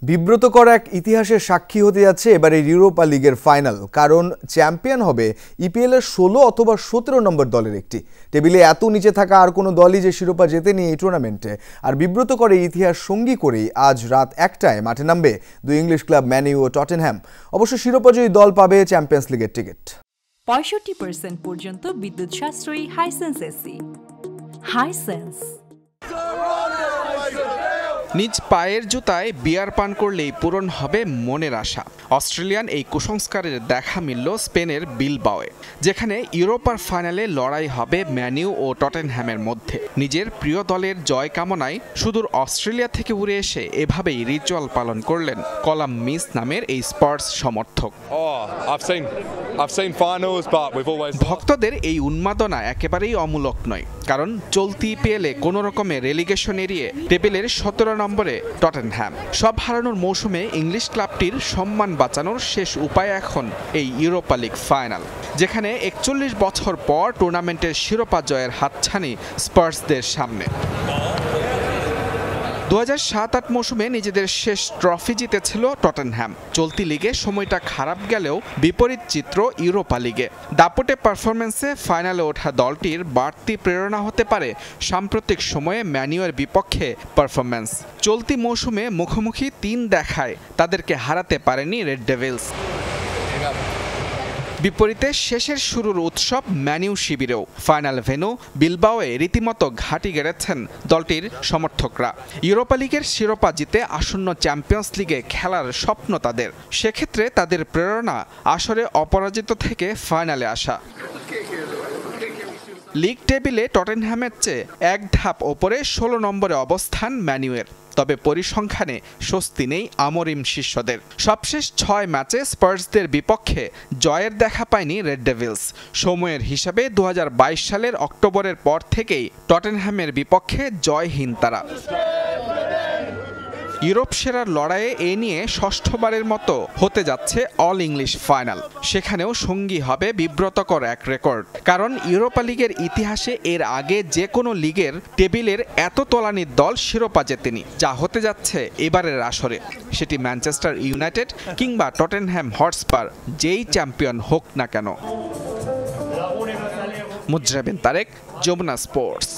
বিব্রতকর এক ইতিহাসের সাক্ষী হতে যাচ্ছে এবারের ইউরোপা লিগের ফাইনাল। কারণ চ্যাম্পিয়ন হবে ইপিএল এর 16 অথবা 17 নম্বর দলের একটি। টেবিলে এত নিচে থাকা আর কোনো দলই যে শিরোপা জেতেনি এই টুর্নামেন্টে। আর বিব্রতকর এই ইতিহাস সঙ্গী করেই আজ রাত 1টায় মাঠে নামবে দুই ইংলিশ ক্লাব ম্যান ইউ ও টটেনহ্যাম। অবশ্য শিরোপাজয়ী দল পাবে চ্যাম্পিয়ন্স লিগের টিকিট। 65% পর্যন্ত বিদ্যুৎ সাশ্রয়ী হাইসেন্স এসি। হাইসেন্স নিজ পায়ের জুতায় বিয়ার পান করলেই পূরণ হবে মনের আশা। অস্ট্রেলিয়ান এই কুসংস্কারের দেখা মিলল স্পেনের বিলবাওয়ে, যেখানে ইউরোপার ফাইনালে লড়াই হবে ম্যান ইউ ও টটেনহ্যামের মধ্যে। নিজের প্রিয় দলের জয় কামনায় সুদূর অস্ট্রেলিয়া থেকে উড়ে এসে এভাবেই রিচুয়াল পালন করলেন কলাম মিস নামের এই স্পার্স সমর্থক। ভক্তদের এই উন্মাদনা একেবারেই অমূলক নয়, কারণ চলতি ইপিএলে কোনো রকমের রেলিগেশন এড়িয়ে টেবিলের 17 নম্বরে টটেনহ্যাম। সব হারানোর মৌসুমে ইংলিশ ক্লাবটির সম্মান বাঁচানোর শেষ উপায় এখন এই ইউরোপা লিগ ফাইনাল, যেখানে 41 বছর পর টুর্নামেন্টের শিরোপা জয়ের হাতছানি স্পার্সদের সামনে। 2007-08 মৌসুমে নিজেদের শেষ ট্রফি জিতেছিল টটেনহ্যাম। চলতি লিগে সময়টা খারাপ গেলেও বিপরীত চিত্র ইউরোপা লিগে। দাপটে পারফরমেন্সে ফাইনালে ওঠা দলটির বাড়তি প্রেরণা হতে পারে সাম্প্রতিক সময়ে ম্যান ইউয়ের বিপক্ষে পারফরমেন্স। চলতি মৌসুমে মুখোমুখি 3 দেখায় তাদেরকে হারাতে পারেনি রেড ডেভিলস। বিপরীতে শেষের শুরুর উৎসব ম্যান ইউ শিবিরেও। ফাইনাল ভেন্যু বিলবাওয়ে রীতিমতো ঘাঁটি গেড়েছেন দলটির সমর্থকরা। ইউরোপা লিগের শিরোপা জিতে আসন্ন চ্যাম্পিয়ন্স লিগে খেলার স্বপ্ন তাদের। সেক্ষেত্রে তাদের প্রেরণা আসরে অপরাজিত থেকে ফাইনালে আসা। লিগ টেবিলে টটেনহ্যামের চেয়ে এক ধাপ ওপরে 16 নম্বরে অবস্থান ম্যান ইউয়ের। তবে পরিসংখ্যানে স্বস্তি নেই আমরিম শিষ্যদের। সবশেষ 6 ম্যাচে স্পার্সদের বিপক্ষে জয়ের দেখা পায়নি রেড ডেভিলস। সময়ের হিসাবে 2022 সালের অক্টোবরের পর থেকেই টটেনহ্যামের বিপক্ষে জয়হীন তারা। ইউরোপ সেরার লড়াইয়ে এ নিয়ে ষষ্ঠবারের মতো হতে যাচ্ছে অল ইংলিশ ফাইনাল। সেখানেও সঙ্গী হবে বিব্রতকর এক রেকর্ড, কারণ ইউরোপা লিগের ইতিহাসে এর আগে যে কোনো লিগের টেবিলের এত তলানির দল শিরোপা জেতেনি, যা হতে যাচ্ছে এবারের আসরে। সেটি ম্যানচেস্টার ইউনাইটেড কিংবা টটেনহ্যাম হটস্পার যেই চ্যাম্পিয়ন হোক না কেন। মুজরাবিন তারেক, যমুনা স্পোর্টস।